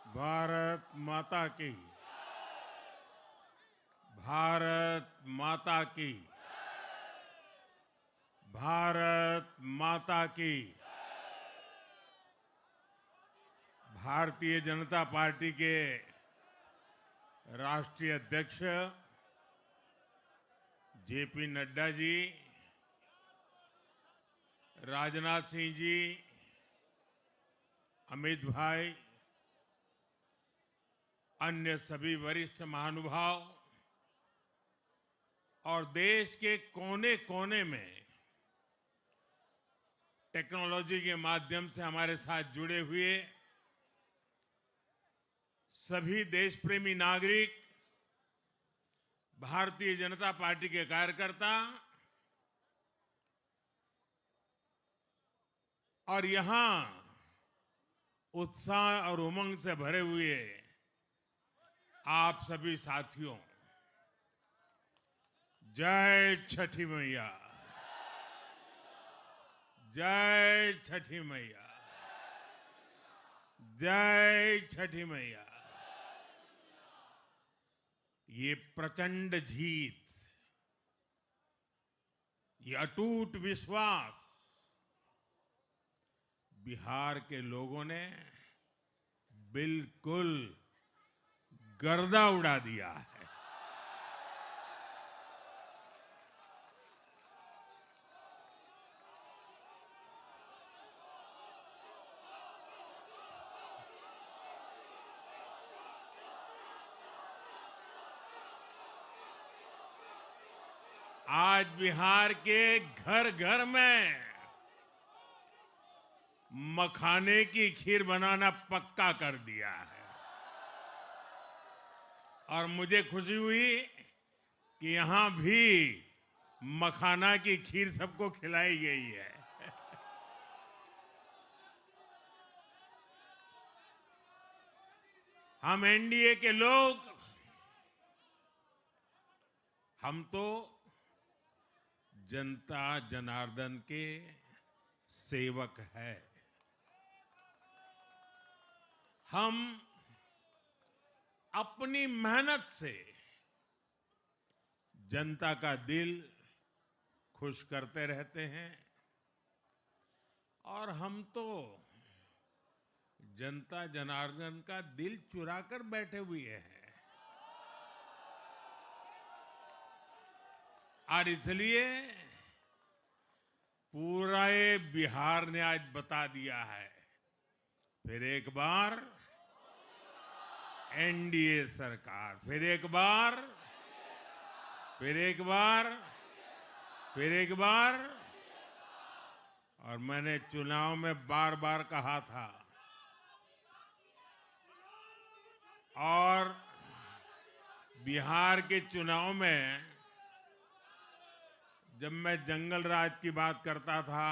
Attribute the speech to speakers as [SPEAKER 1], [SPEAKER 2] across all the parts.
[SPEAKER 1] भारत माता की। भारत माता की। भारत माता की। भारतीय जनता पार्टी के राष्ट्रीय अध्यक्ष जेपी नड्डा जी, राजनाथ सिंह जी, अमित भाई, अन्य सभी वरिष्ठ महानुभाव और देश के कोने कोने में टेक्नोलॉजी के माध्यम से हमारे साथ जुड़े हुए सभी देश प्रेमी नागरिक, भारतीय जनता पार्टी के कार्यकर्ता और यहां उत्साह और उमंग से भरे हुए आप सभी साथियों, जय छठी मैया। जय छठी मैया। जय छठी मैया। ये प्रचंड जीत, ये अटूट विश्वास बिहार के लोगों ने बिल्कुल गर्दा उड़ा दिया है। आज बिहार के घर घर में मखाने की खीर बनाना पक्का कर दिया है और मुझे खुशी हुई कि यहां भी मखाना की खीर सबको खिलाई गई है। हम एनडीए के लोग, हम तो जनता जनार्दन के सेवक है। हम अपनी मेहनत से जनता का दिल खुश करते रहते हैं और हम तो जनता जनार्दन का दिल चुरा कर बैठे हुए हैं। और इसलिए पूरा ये बिहार ने आज बता दिया है, फिर एक बार एनडीए सरकार, फिर एक बार, फिर एक बार, फिर एक बार। और मैंने चुनाव में बार बार कहा था और बिहार के चुनाव में जब मैं जंगल राज की बात करता था,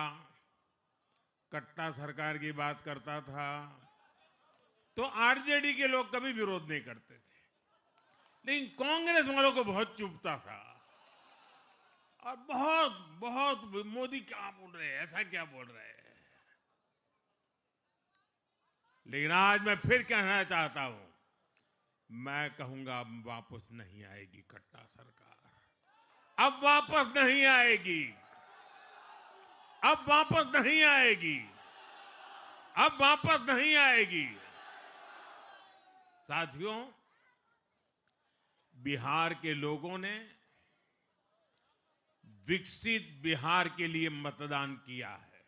[SPEAKER 1] कट्टा सरकार की बात करता था, तो आरजेडी के लोग कभी विरोध नहीं करते थे, लेकिन कांग्रेस वालों को बहुत चुभता था और बहुत बहुत मोदी क्या बोल रहे हैं, ऐसा क्या बोल रहे हैं। लेकिन आज मैं फिर कहना चाहता हूं, मैं कहूंगा अब वापस नहीं आएगी कट्टा सरकार, अब वापस नहीं आएगी, अब वापस नहीं आएगी, अब वापस नहीं आएगी। साथियों, बिहार के लोगों ने विकसित बिहार के लिए मतदान किया है।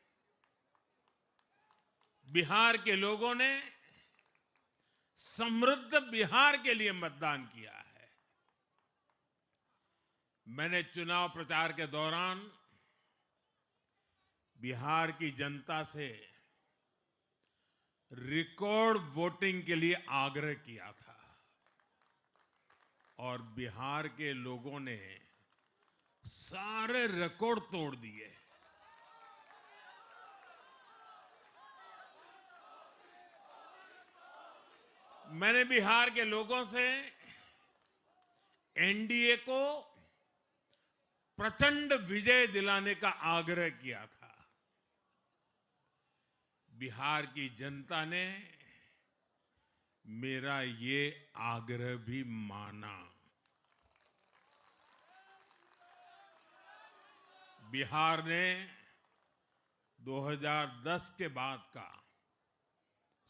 [SPEAKER 1] बिहार के लोगों ने समृद्ध बिहार के लिए मतदान किया है। मैंने चुनाव प्रचार के दौरान बिहार की जनता से रिकॉर्ड वोटिंग के लिए आग्रह किया था और बिहार के लोगों ने सारे रिकॉर्ड तोड़ दिए। मैंने बिहार के लोगों से एनडीए को प्रचंड विजय दिलाने का आग्रह किया था। बिहार की जनता ने मेरा ये आग्रह भी माना। बिहार ने 2010 के बाद का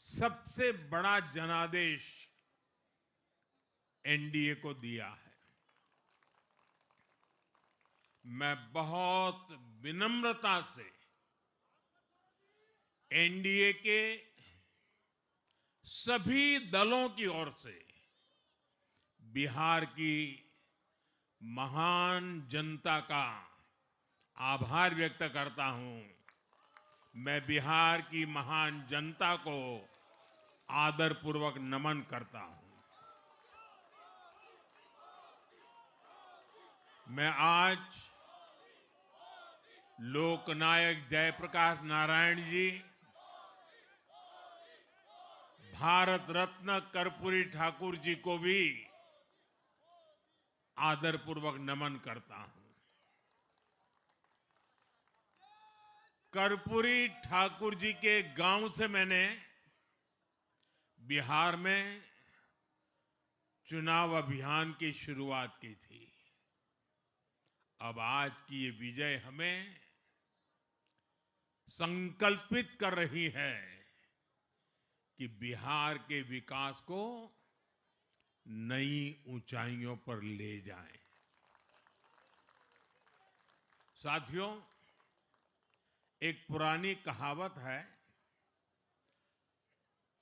[SPEAKER 1] सबसे बड़ा जनादेश एनडीए को दिया है। मैं बहुत विनम्रता से एनडीए के सभी दलों की ओर से बिहार की महान जनता का आभार व्यक्त करता हूं। मैं बिहार की महान जनता को आदरपूर्वक नमन करता हूं। मैं आज लोकनायक जयप्रकाश नारायण जी, भारत रत्न कर्पूरी ठाकुर जी को भी आदरपूर्वक नमन करता हूं। कर्पूरी ठाकुर जी के गांव से मैंने बिहार में चुनाव अभियान की शुरुआत की थी। अब आज की ये विजय हमें संकल्पित कर रही है कि बिहार के विकास को नई ऊंचाइयों पर ले जाएं। साथियों, एक पुरानी कहावत है,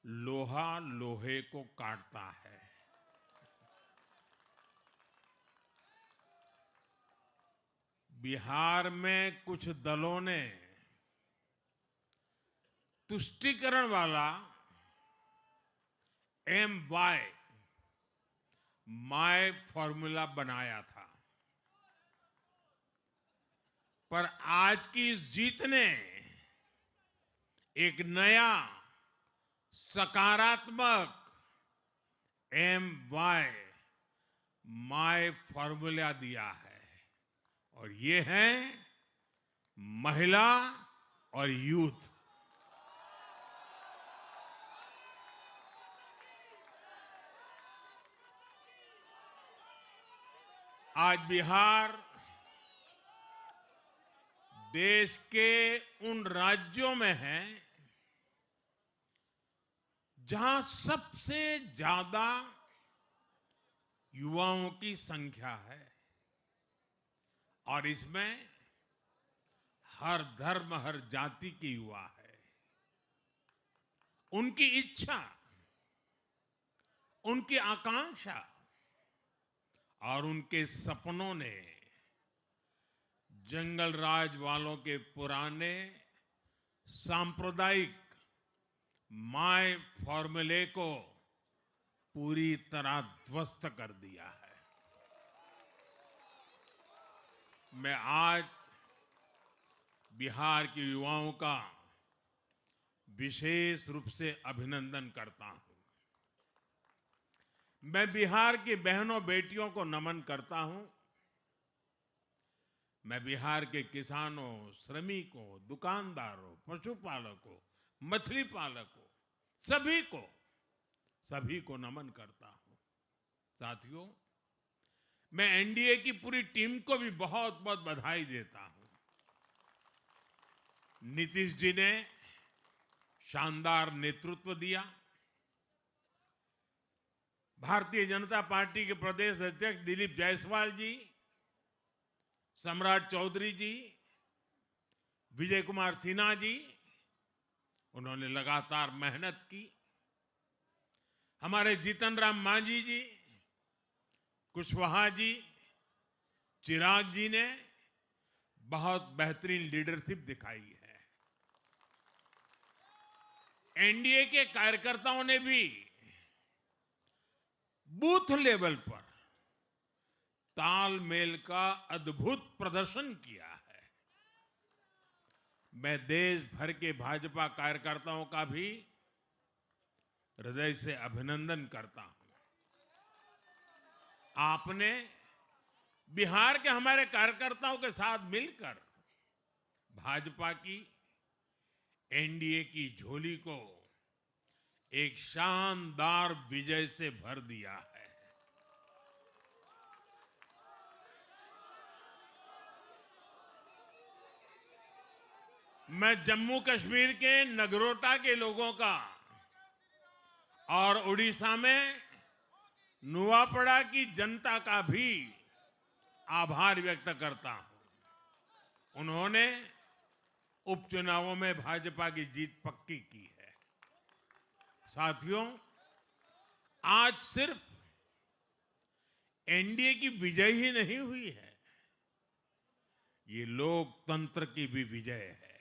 [SPEAKER 1] लोहा लोहे को काटता है। बिहार में कुछ दलों ने तुष्टीकरण वाला MY माय फॉर्मूला बनाया था, पर आज की इस जीत ने एक नया सकारात्मक MY माय फॉर्मूला दिया है, और ये है महिला और यूथ। आज बिहार देश के उन राज्यों में है जहां सबसे ज्यादा युवाओं की संख्या है, और इसमें हर धर्म हर जाति के युवा है। उनकी इच्छा, उनकी आकांक्षा और उनके सपनों ने जंगल राज वालों के पुराने सांप्रदायिक माय फॉर्मूले को पूरी तरह ध्वस्त कर दिया है। मैं आज बिहार के युवाओं का विशेष रूप से अभिनंदन करता हूं। मैं बिहार की बहनों बेटियों को नमन करता हूं। मैं बिहार के किसानों, श्रमिकों, दुकानदारों, पशुपालकों, मछली पालकों, सभी को नमन करता हूं। साथियों, मैं एनडीए की पूरी टीम को भी बहुत बहुत बधाई देता हूं। नीतीश जी ने शानदार नेतृत्व दिया। भारतीय जनता पार्टी के प्रदेश अध्यक्ष दिलीप जायसवाल जी, सम्राट चौधरी जी, विजय कुमार सिन्हा जी, उन्होंने लगातार मेहनत की। हमारे जीतन राम मांझी जी, कुशवाहा जी, चिराग जी ने बहुत बेहतरीन लीडरशिप दिखाई है। एनडीए के कार्यकर्ताओं ने भी बूथ लेवल पर तालमेल का अद्भुत प्रदर्शन किया है। मैं देश भर के भाजपा कार्यकर्ताओं का भी हृदय से अभिनंदन करता हूं। आपने बिहार के हमारे कार्यकर्ताओं के साथ मिलकर भाजपा की एनडीए की झोली को एक शानदार विजय से भर दिया है। मैं जम्मू कश्मीर के नगरोटा के लोगों का और उड़ीसा में नुआपड़ा की जनता का भी आभार व्यक्त करता हूं। उन्होंने उपचुनावों में भाजपा की जीत पक्की की है। साथियों, आज सिर्फ एनडीए की विजय ही नहीं हुई है, ये लोकतंत्र की भी विजय है।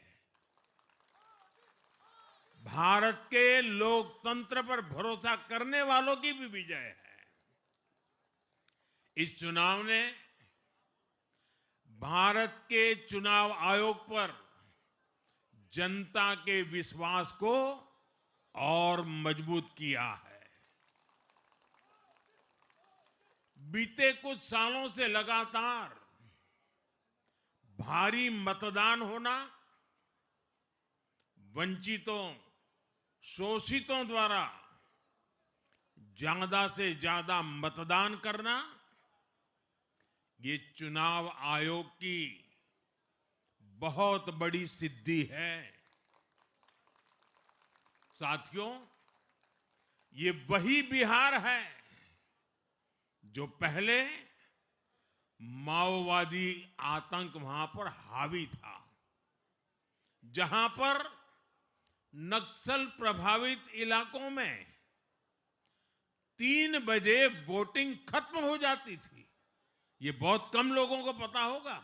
[SPEAKER 1] भारत के लोकतंत्र पर भरोसा करने वालों की भी विजय है। इस चुनाव ने भारत के चुनाव आयोग पर जनता के विश्वास को और मजबूत किया है। बीते कुछ सालों से लगातार भारी मतदान होना, वंचितों, शोषितों द्वारा ज्यादा से ज्यादा मतदान करना, ये चुनाव आयोग की बहुत बड़ी सिद्धि है। साथियों, ये वही बिहार है जो पहले माओवादी आतंक वहां पर हावी था, जहां पर नक्सल प्रभावित इलाकों में 3 बजे वोटिंग खत्म हो जाती थी। ये बहुत कम लोगों को पता होगा।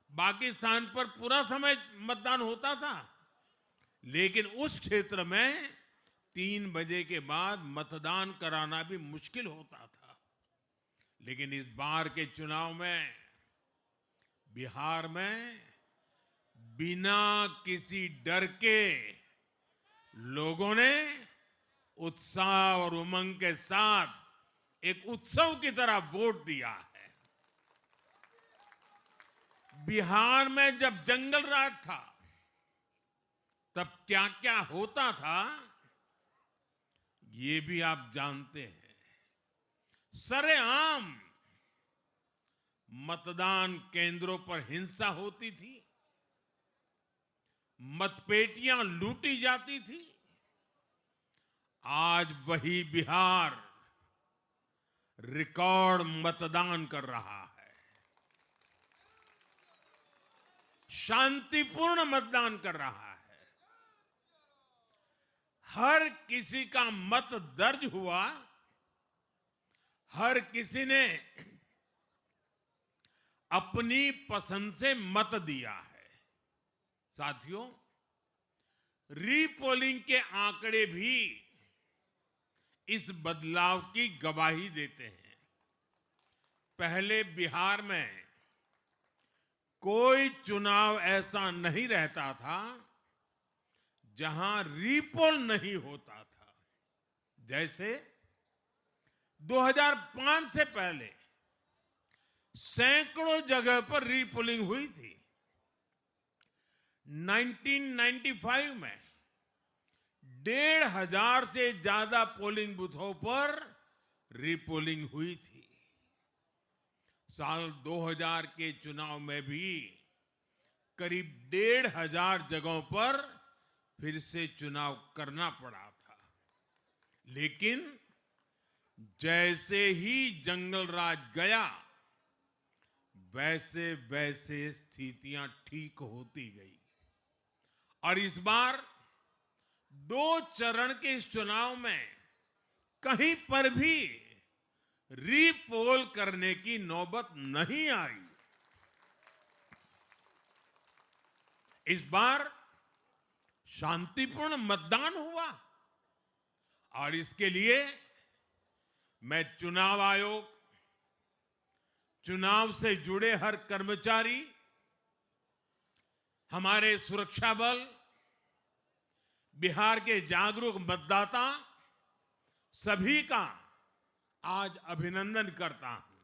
[SPEAKER 1] बाकी स्थान पर पूरा समय मतदान होता था, लेकिन उस क्षेत्र में 3 बजे के बाद मतदान कराना भी मुश्किल होता था। लेकिन इस बार के चुनाव में बिहार में बिना किसी डर के लोगों ने उत्साह और उमंग के साथ एक उत्सव की तरह वोट दिया है। बिहार में जब जंगल राज था, तब क्या क्या होता था, ये भी आप जानते हैं। सरेआम मतदान केंद्रों पर हिंसा होती थी, मतपेटियां लूटी जाती थी। आज वही बिहार रिकॉर्ड मतदान कर रहा है। शांतिपूर्ण मतदान कर रहा है। हर किसी का मत दर्ज हुआ, हर किसी ने अपनी पसंद से मत दिया है। साथियों, रीपोलिंग के आंकड़े भी इस बदलाव की गवाही देते हैं। पहले बिहार में कोई चुनाव ऐसा नहीं रहता था जहां रीपोल नहीं होता था। जैसे 2005 से पहले सैकड़ों जगह पर रीपोलिंग हुई थी। 1995 में 1,500 से ज्यादा पोलिंग बूथों पर रीपोलिंग हुई थी। साल 2000 के चुनाव में भी करीब 1,500 जगहों पर फिर से चुनाव करना पड़ा था। लेकिन जैसे ही जंगल राज गया, वैसे वैसे स्थितियां ठीक होती गई और इस बार 2 चरण के इस चुनाव में कहीं पर भी रीपोल करने की नौबत नहीं आई। इस बार शांतिपूर्ण मतदान हुआ और इसके लिए मैं चुनाव आयोग, चुनाव से जुड़े हर कर्मचारी, हमारे सुरक्षा बल, बिहार के जागरूक मतदाता, सभी का आज अभिनंदन करता हूं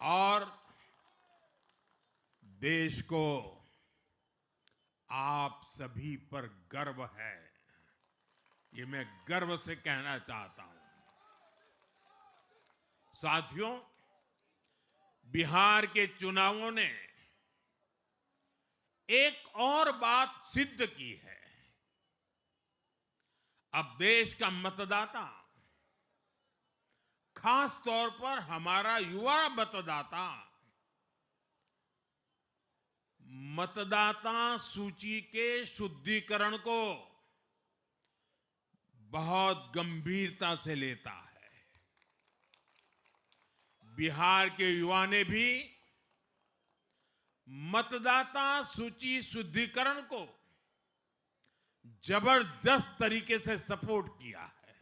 [SPEAKER 1] और देश को आप सभी पर गर्व है। ये मैं गर्व से कहना चाहता हूं। साथियों, बिहार के चुनावों ने एक और बात सिद्ध की है। अब देश का मतदाता, खास तौर पर हमारा युवा मतदाता, मतदाता सूची के शुद्धिकरण को बहुत गंभीरता से लेता है। बिहार के युवा ने भी मतदाता सूची शुद्धिकरण को जबरदस्त तरीके से सपोर्ट किया है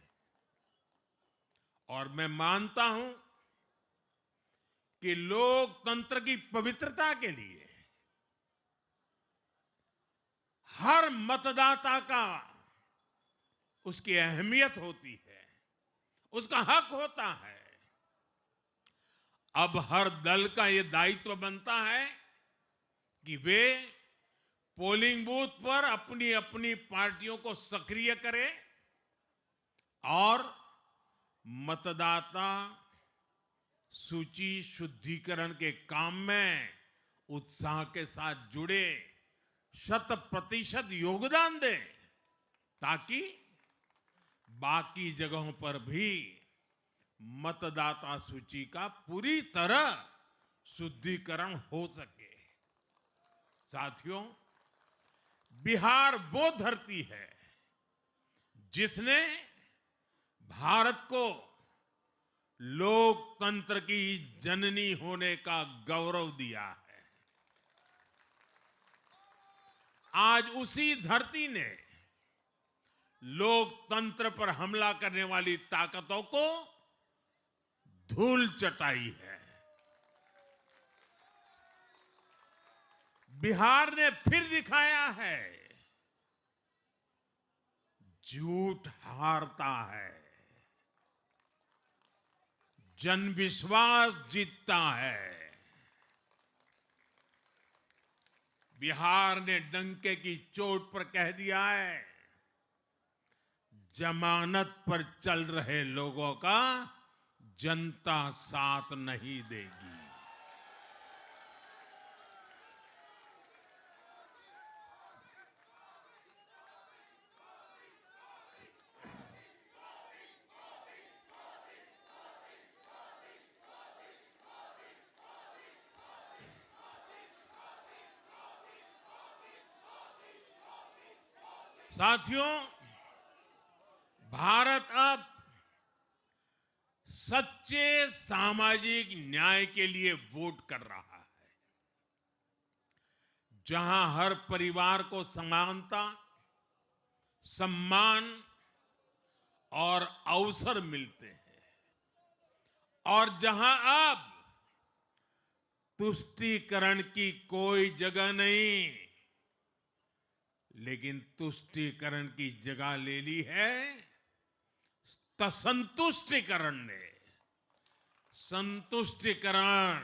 [SPEAKER 1] और मैं मानता हूं कि लोकतंत्र की पवित्रता के लिए हर मतदाता का उसकी अहमियत होती है, उसका हक होता है। अब हर दल का यह दायित्व बनता है कि वे पोलिंग बूथ पर अपनी अपनी पार्टियों को सक्रिय करें और मतदाता सूची शुद्धिकरण के काम में उत्साह के साथ जुड़े, 100% योगदान दें, ताकि बाकी जगहों पर भी मतदाता सूची का पूरी तरह शुद्धिकरण हो सके। साथियों, बिहार वो धरती है जिसने भारत को लोकतंत्र की जननी होने का गौरव दिया है। आज उसी धरती ने लोकतंत्र पर हमला करने वाली ताकतों को धूल चटाई है। बिहार ने फिर दिखाया है, झूठ हारता है, जनविश्वास जीतता है। बिहार ने डंके की चोट पर कह दिया है, जमानत पर चल रहे लोगों का जनता साथ नहीं देगी। साथियों, भारत अब सच्चे सामाजिक न्याय के लिए वोट कर रहा है, जहां हर परिवार को समानता, सम्मान और अवसर मिलते हैं और जहां अब तुष्टीकरण की कोई जगह नहीं, लेकिन तुष्टीकरण की जगह ले ली है संतुष्टीकरण ने। संतुष्टीकरण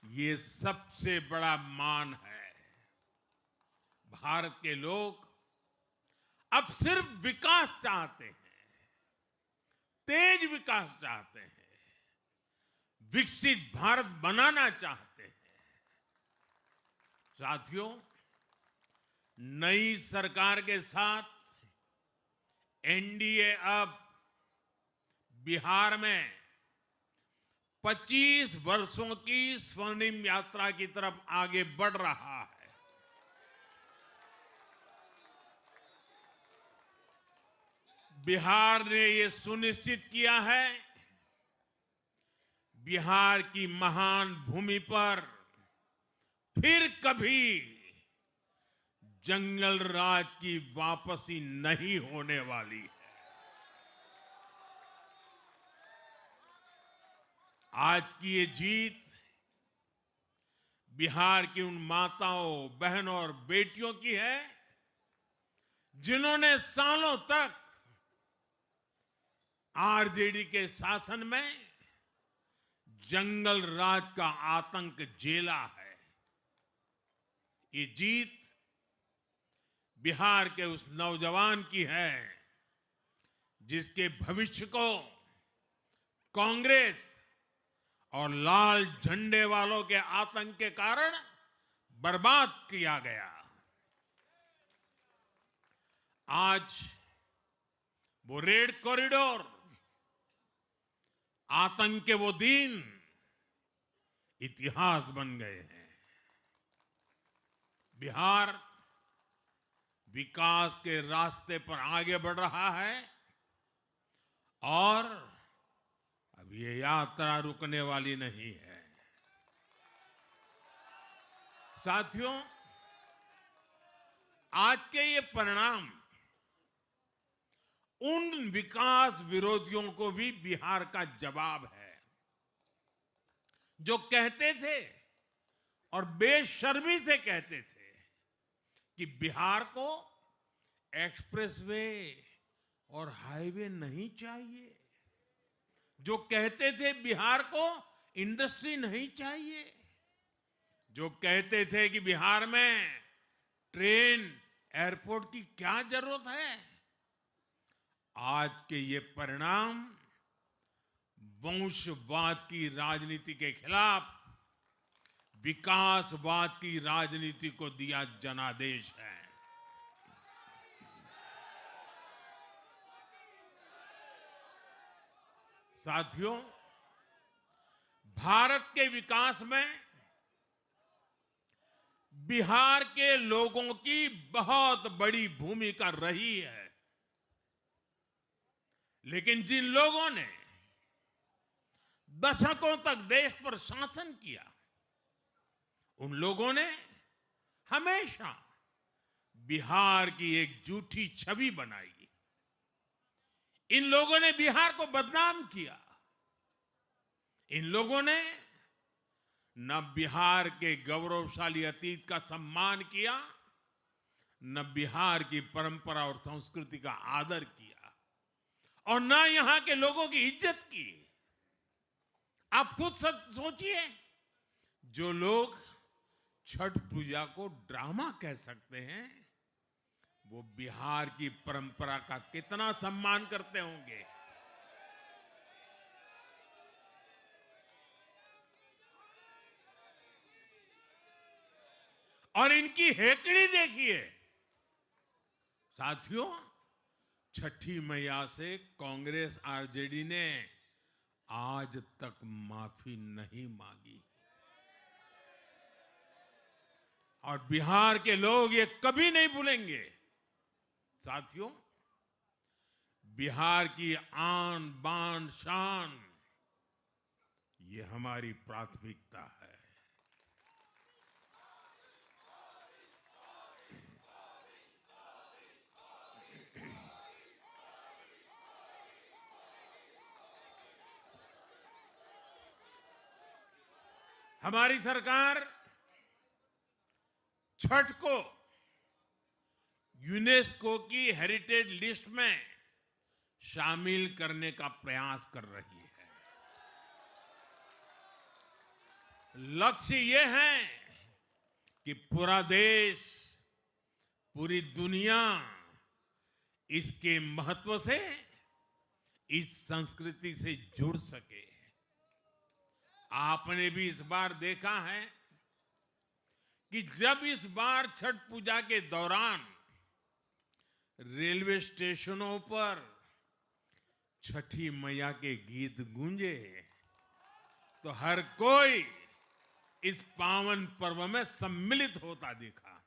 [SPEAKER 1] ये सबसे बड़ा मान है। भारत के लोग अब सिर्फ विकास चाहते हैं, तेज विकास चाहते हैं, विकसित भारत बनाना चाहते हैं। साथियों, नई सरकार के साथ एनडीए अब बिहार में 25 वर्षों की स्वर्णिम यात्रा की तरफ आगे बढ़ रहा है। बिहार ने ये सुनिश्चित किया है, बिहार की महान भूमि पर फिर कभी जंगल राज की वापसी नहीं होने वाली है। आज की ये जीत बिहार की उन माताओं, बहनों और बेटियों की है जिन्होंने सालों तक आरजेडी के शासन में जंगल राज का आतंक झेला है। ये जीत बिहार के उस नौजवान की है जिसके भविष्य को कांग्रेस और लाल झंडे वालों के आतंक के कारण बर्बाद किया गया। आज वो रेड कॉरिडोर, आतंक के वो दिन इतिहास बन गए हैं। बिहार विकास के रास्ते पर आगे बढ़ रहा है और अब ये यात्रा रुकने वाली नहीं है। साथियों, आज के ये परिणाम उन विकास विरोधियों को भी बिहार का जवाब है जो कहते थे और बेशर्मी से कहते थे कि बिहार को एक्सप्रेसवे और हाईवे नहीं चाहिए, जो कहते थे बिहार को इंडस्ट्री नहीं चाहिए, जो कहते थे कि बिहार में ट्रेन एयरपोर्ट की क्या जरूरत है। आज के ये परिणाम वंशवाद की राजनीति के खिलाफ विकासवाद की राजनीति को दिया जनादेश है। साथियों, भारत के विकास में बिहार के लोगों की बहुत बड़ी भूमिका रही है, लेकिन जिन लोगों ने दशकों तक देश पर शासन किया, उन लोगों ने हमेशा बिहार की एक झूठी छवि बनाई। इन लोगों ने बिहार को बदनाम किया। इन लोगों ने न बिहार के गौरवशाली अतीत का सम्मान किया, न बिहार की परंपरा और संस्कृति का आदर किया, और न यहां के लोगों की इज्जत की। आप खुद सोचिए, जो लोग छठ पूजा को ड्रामा कह सकते हैं, वो बिहार की परंपरा का कितना सम्मान करते होंगे। और इनकी हेकड़ी देखिए। साथियों, छठी मैया से कांग्रेस आरजेडी ने आज तक माफी नहीं मांगी, और बिहार के लोग ये कभी नहीं भूलेंगे। साथियों, बिहार की आन बान शान ये हमारी प्राथमिकता है। हमारी सरकार छठ को यूनेस्को की हेरिटेज लिस्ट में शामिल करने का प्रयास कर रही है। लक्ष्य ये है कि पूरा देश, पूरी दुनिया इसके महत्व से, इस संस्कृति से जुड़ सके। आपने भी इस बार देखा है कि जब इस बार छठ पूजा के दौरान रेलवे स्टेशनों पर छठी मैया के गीत गूंजे, तो हर कोई इस पावन पर्व में सम्मिलित होता दिखा।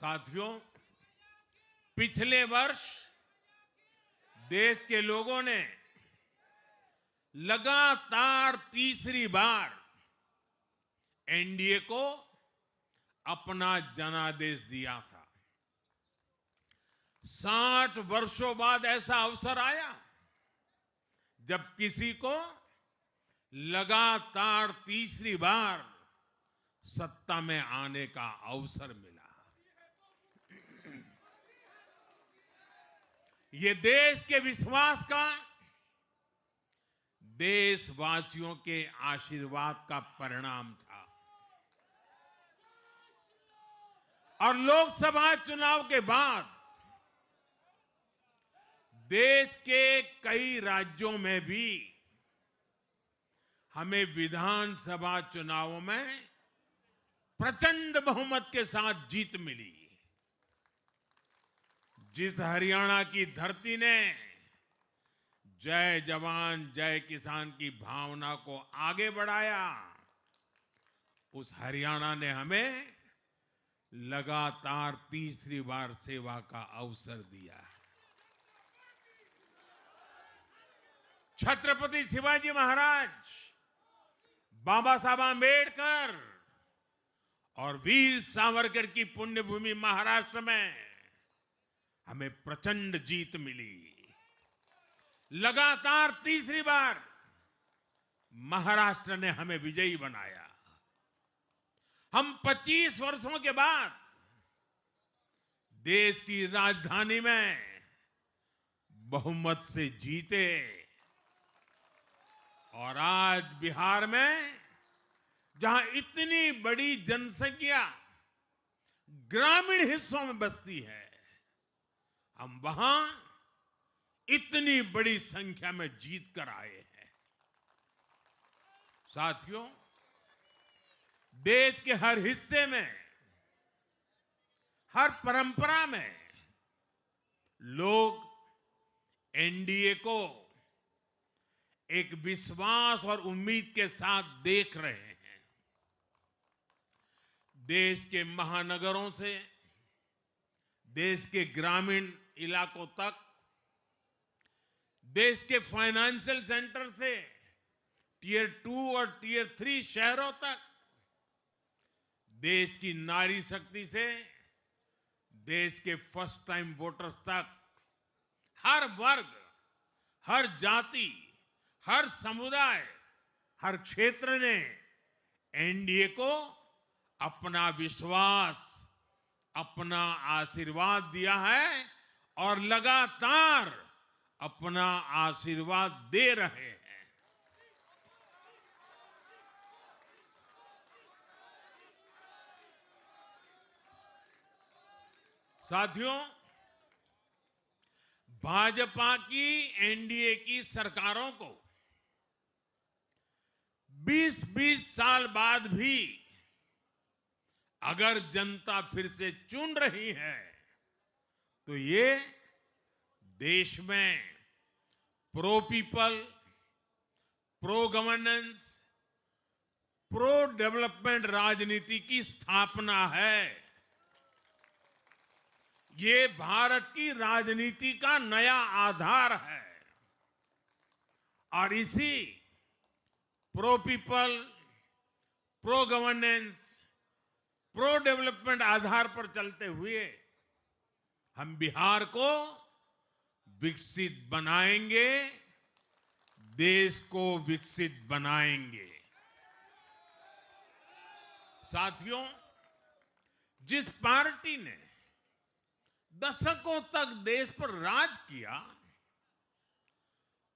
[SPEAKER 1] साथियों, पिछले वर्ष देश के लोगों ने लगातार तीसरी बार एनडीए को अपना जनादेश दिया था। 60 वर्षों बाद ऐसा अवसर आया जब किसी को लगातार तीसरी बार सत्ता में आने का अवसर मिला। ये देश के विश्वास का, देशवासियों के आशीर्वाद का परिणाम था। और लोकसभा चुनाव के बाद देश के कई राज्यों में भी हमें विधानसभा चुनावों में प्रचंड बहुमत के साथ जीत मिली। जिस हरियाणा की धरती ने जय जवान जय किसान की भावना को आगे बढ़ाया, उस हरियाणा ने हमें लगातार तीसरी बार सेवा का अवसर दिया है। छत्रपति शिवाजी महाराज, बाबा साहब आंबेडकर और वीर सावरकर की पुण्यभूमि महाराष्ट्र में हमें प्रचंड जीत मिली। लगातार तीसरी बार महाराष्ट्र ने हमें विजयी बनाया। हम 25 वर्षों के बाद देश की राजधानी में बहुमत से जीते और आज बिहार में जहां इतनी बड़ी जनसंख्या ग्रामीण हिस्सों में बसती है, हम वहां इतनी बड़ी संख्या में जीत कर आए हैं। साथियों, देश के हर हिस्से में, हर परंपरा में लोग एनडीए को एक विश्वास और उम्मीद के साथ देख रहे हैं। देश के महानगरों से देश के ग्रामीण इलाकों तक, देश के फाइनेंशियल सेंटर से टियर 2 और टियर 3 शहरों तक, देश की नारी शक्ति से देश के फर्स्ट टाइम वोटर्स तक, हर वर्ग, हर जाति, हर समुदाय, हर क्षेत्र ने एनडीए को अपना विश्वास, अपना आशीर्वाद दिया है और लगातार अपना आशीर्वाद दे रहे हैं। साथियों, भाजपा की एनडीए की सरकारों को 20-20 साल बाद भी अगर जनता फिर से चुन रही है तो ये देश में pro people, pro governance, pro development राजनीति की स्थापना है। ये भारत की राजनीति का नया आधार है और इसी pro people, pro governance, pro development आधार पर चलते हुए हम बिहार को विकसित बनाएंगे, देश को विकसित बनाएंगे। साथियों, जिस पार्टी ने दशकों तक देश पर राज किया,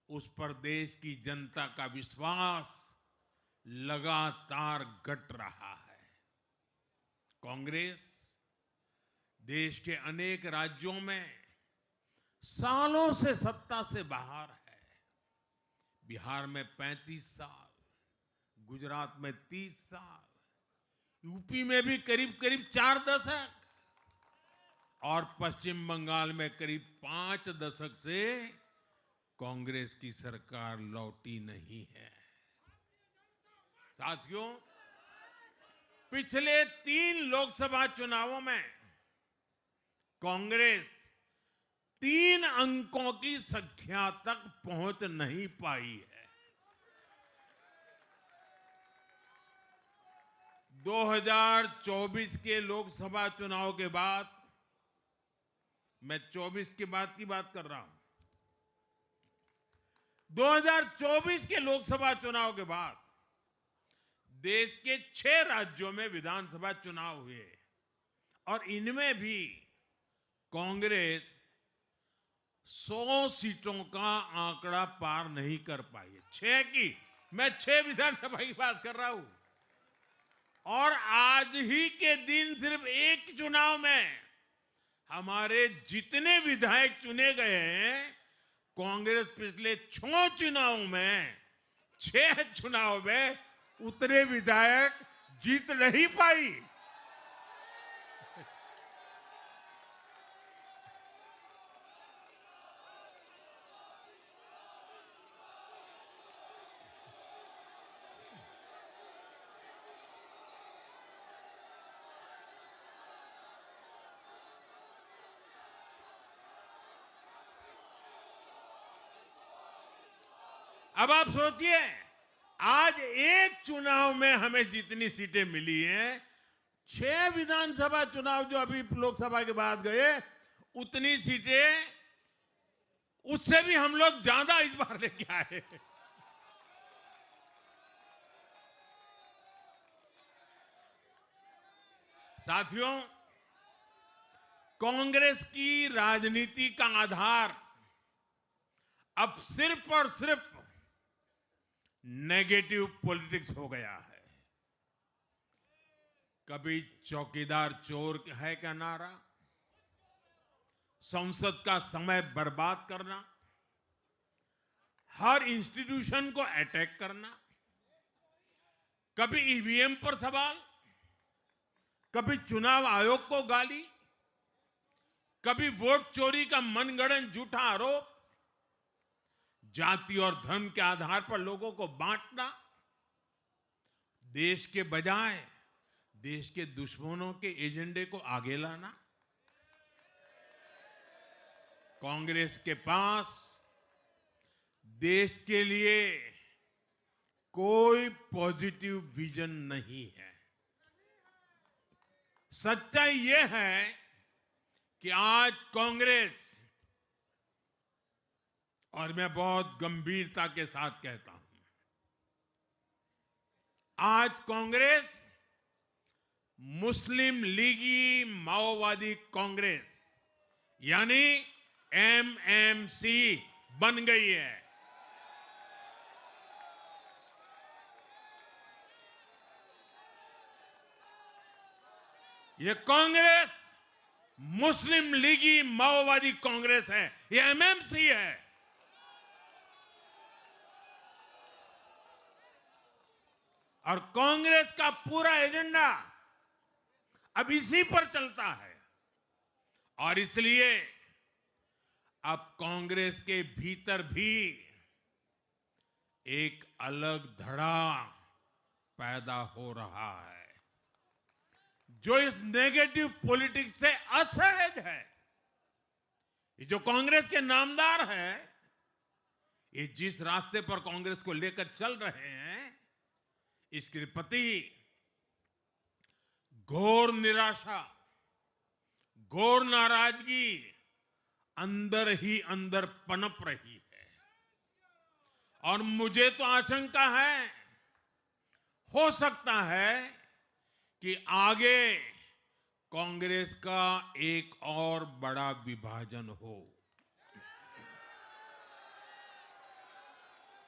[SPEAKER 1] उस पर देश की जनता का विश्वास लगातार घट रहा है। कांग्रेस देश के अनेक राज्यों में सालों से सत्ता से बाहर है। बिहार में 35 साल, गुजरात में 30 साल, यूपी में भी करीब करीब 4 दशक और पश्चिम बंगाल में करीब 5 दशक से कांग्रेस की सरकार लौटी नहीं है। साथियों, पिछले 3 लोकसभा चुनावों में कांग्रेस 3 अंकों की संख्या तक पहुंच नहीं पाई है। 2024 के लोकसभा चुनाव के बाद, मैं 24 के बाद की बात कर रहा हूं, 2024 के लोकसभा चुनाव के बाद देश के 6 राज्यों में विधानसभा चुनाव हुए और इनमें भी कांग्रेस 100 सीटों का आंकड़ा पार नहीं कर पाई है। 6 की, मैं 6 विधानसभा की बात कर रहा हूं और आज ही के दिन सिर्फ एक चुनाव में हमारे जितने विधायक चुने गए हैं, कांग्रेस पिछले 6 चुनाव में 6 चुनाव में उतने विधायक जीत नहीं पाई। अब आप सोचिए, आज एक चुनाव में हमें जितनी सीटें मिली हैं, 6 विधानसभा चुनाव जो अभी लोकसभा के बाद गए, उतनी सीटें उससे भी हम लोग ज्यादा इस बार लेके आए। साथियों, कांग्रेस की राजनीति का आधार अब सिर्फ और सिर्फ नेगेटिव पॉलिटिक्स हो गया है। कभी चौकीदार चोर है का नारा, संसद का समय बर्बाद करना, हर इंस्टीट्यूशन को अटैक करना, कभी ईवीएम पर सवाल, कभी चुनाव आयोग को गाली, कभी वोट चोरी का मनगढ़ंत झूठा आरोप, जाति और धर्म के आधार पर लोगों को बांटना, देश के बजाय देश के दुश्मनों के एजेंडे को आगे लाना। कांग्रेस के पास देश के लिए कोई पॉजिटिव विजन नहीं है। सच्चाई यह है कि आज कांग्रेस, और मैं बहुत गंभीरता के साथ कहता हूं, आज कांग्रेस मुस्लिम लीगी माओवादी कांग्रेस यानी एमएमसी बन गई है। ये कांग्रेस मुस्लिम लीगी माओवादी कांग्रेस है, ये एमएमसी है। और कांग्रेस का पूरा एजेंडा अब इसी पर चलता है। और इसलिए अब कांग्रेस के भीतर भी एक अलग धड़ा पैदा हो रहा है, जो इस नेगेटिव पॉलिटिक्स से असहज है। ये जो कांग्रेस के नामदार हैं, ये जिस रास्ते पर कांग्रेस को लेकर चल रहे हैं, इसके प्रति घोर निराशा, घोर नाराजगी अंदर ही अंदर पनप रही है। और मुझे तो आशंका है, हो सकता है कि आगे कांग्रेस का एक और बड़ा विभाजन हो।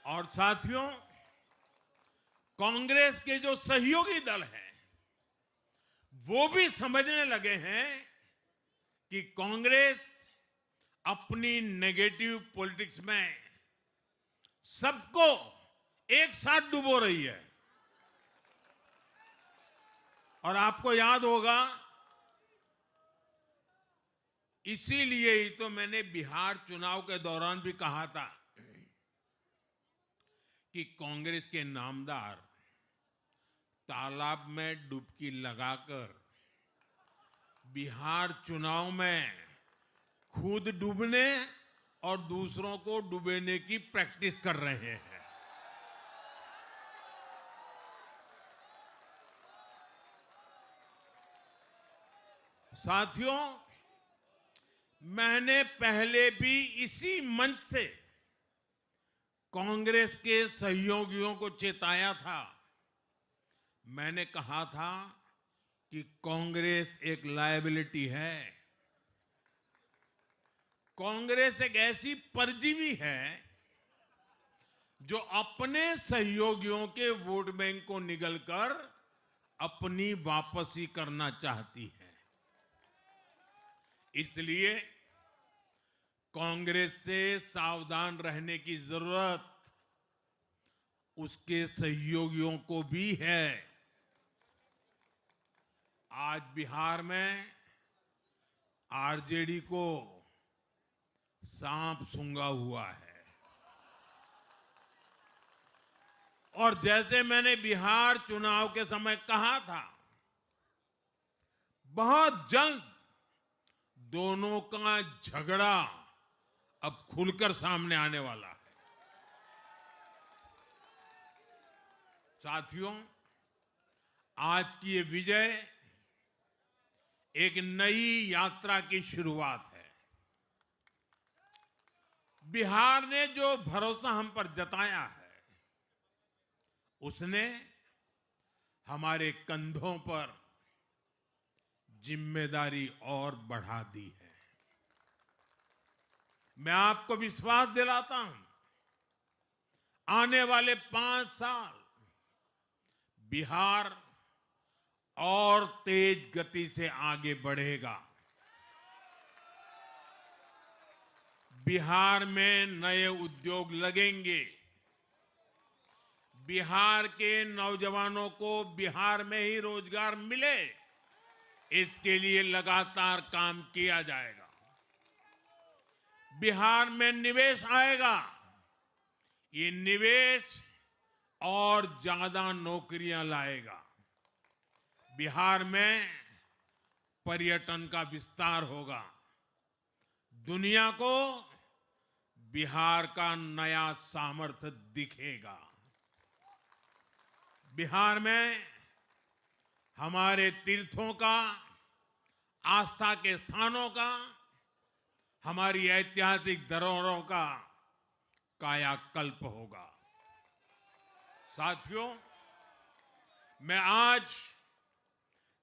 [SPEAKER 1] और साथियों, कांग्रेस के जो सहयोगी दल हैं, वो भी समझने लगे हैं कि कांग्रेस अपनी नेगेटिव पॉलिटिक्स में सबको एक साथ डुबो रही है। और आपको याद होगा, इसीलिए ही तो मैंने बिहार चुनाव के दौरान भी कहा था कि कांग्रेस के नामदार तालाब में डुबकी लगाकर बिहार चुनाव में खुद डूबने और दूसरों को डुबेने की प्रैक्टिस कर रहे हैं। साथियों, मैंने पहले भी इसी मंच से कांग्रेस के सहयोगियों को चेताया था। मैंने कहा था कि कांग्रेस एक लायबिलिटी है, कांग्रेस एक ऐसी परजीवी है जो अपने सहयोगियों के वोट बैंक को निगलकर अपनी वापसी करना चाहती है। इसलिए कांग्रेस से सावधान रहने की जरूरत उसके सहयोगियों को भी है। आज बिहार में आरजेडी को सांप सूंघा हुआ है और जैसे मैंने बिहार चुनाव के समय कहा था, बहुत जल्द दोनों का झगड़ा अब खुलकर सामने आने वाला है। साथियों, आज की ये विजय एक नई यात्रा की शुरुआत है। बिहार ने जो भरोसा हम पर जताया है, उसने हमारे कंधों पर जिम्मेदारी और बढ़ा दी है। मैं आपको विश्वास दिलाता हूं, आने वाले 5 साल बिहार और तेज गति से आगे बढ़ेगा। बिहार में नए उद्योग लगेंगे। बिहार के नौजवानों को बिहार में ही रोजगार मिले, इसके लिए लगातार काम किया जाएगा। बिहार में निवेश आएगा। ये निवेश और ज्यादा नौकरियां लाएगा। बिहार में पर्यटन का विस्तार होगा। दुनिया को बिहार का नया सामर्थ्य दिखेगा। बिहार में हमारे तीर्थों का, आस्था के स्थानों का, हमारी ऐतिहासिक धरोहरों का कायाकल्प होगा। साथियों, मैं आज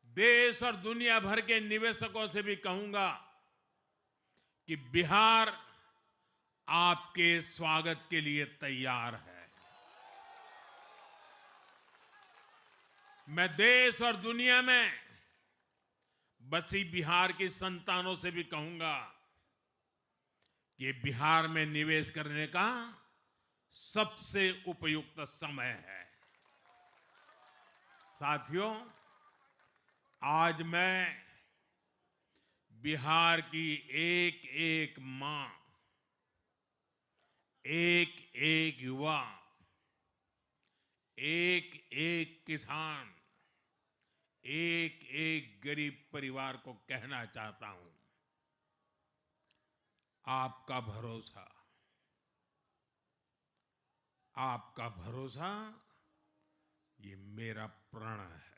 [SPEAKER 1] देश और दुनिया भर के निवेशकों से भी कहूंगा कि बिहार आपके स्वागत के लिए तैयार है। मैं देश और दुनिया में बसी बिहार की संतानों से भी कहूंगा कि बिहार में निवेश करने का सबसे उपयुक्त समय है। साथियों, आज मैं बिहार की एक एक मां, एक एक युवा, एक एक किसान, एक एक गरीब परिवार को कहना चाहता हूं, आपका भरोसा, आपका भरोसा ये मेरा प्रण है।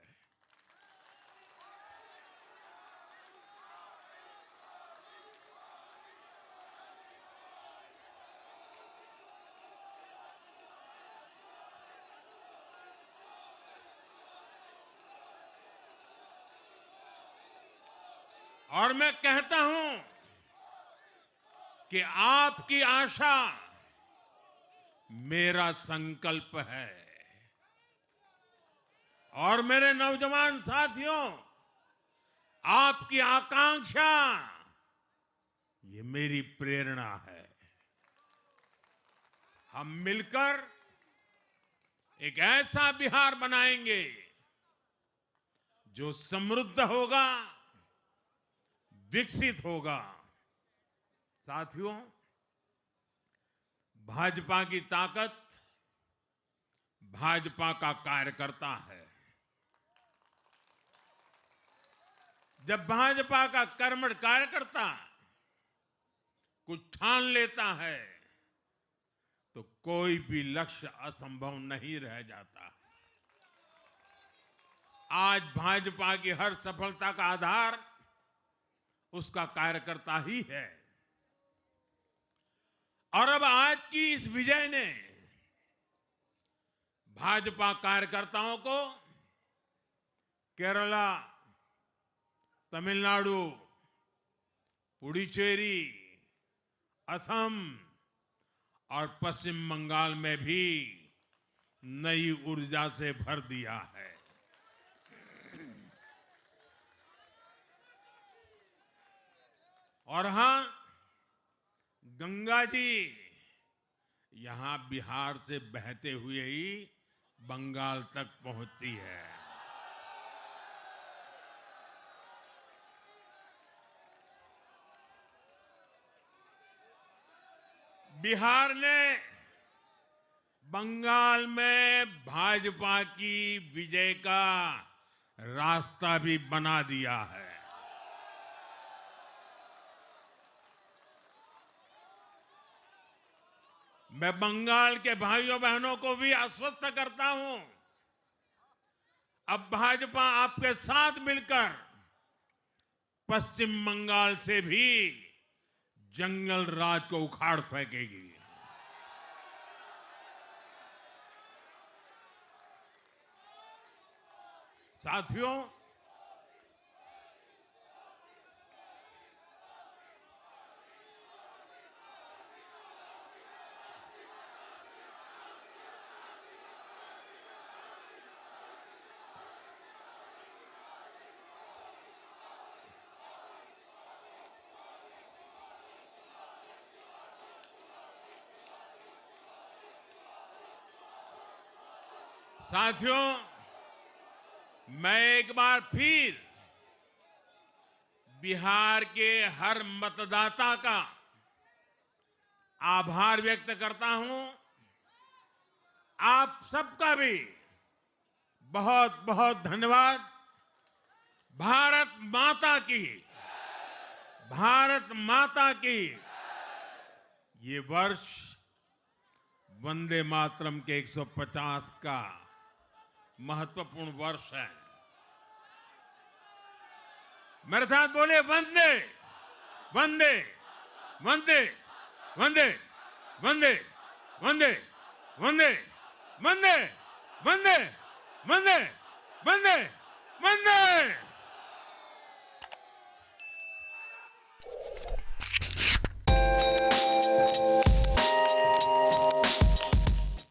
[SPEAKER 1] और मैं कहता हूं कि आपकी आशा मेरा संकल्प है। और मेरे नौजवान साथियों, आपकी आकांक्षा ये मेरी प्रेरणा है। हम मिलकर एक ऐसा बिहार बनाएंगे जो समृद्ध होगा, विकसित होगा। साथियों, भाजपा की ताकत भाजपा का कार्यकर्ता है। जब भाजपा का कर्मठ कार्यकर्ता कुछ ठान लेता है तो कोई भी लक्ष्य असंभव नहीं रह जाता। आज भाजपा की हर सफलता का आधार उसका कार्यकर्ता ही है। और अब आज की इस विजय ने भाजपा कार्यकर्ताओं को केरला, तमिलनाडु, पुडुचेरी, असम और पश्चिम बंगाल में भी नई ऊर्जा से भर दिया है। और हां, गंगा जी यहां बिहार से बहते हुए ही बंगाल तक पहुंचती है। बिहार ने बंगाल में भाजपा की विजय का रास्ता भी बना दिया है। मैं बंगाल के भाइयों बहनों को भी आश्वस्त करता हूं, अब भाजपा आपके साथ मिलकर पश्चिम बंगाल से भी जंगल राज को उखाड़ फेंकेगी। साथियों, साथियों, मैं एक बार फिर बिहार के हर मतदाता का आभार व्यक्त करता हूं। आप सबका भी बहुत बहुत धन्यवाद। भारत माता की, भारत माता की। ये वर्ष वंदे मातरम के 150 का महत्वपूर्ण वर्ष है। मेरे साथ बोले, वंदे वंदे वंदे वंदे वंदे वंदे वंदे वंदे वंदे वंदे वंदे वंदे।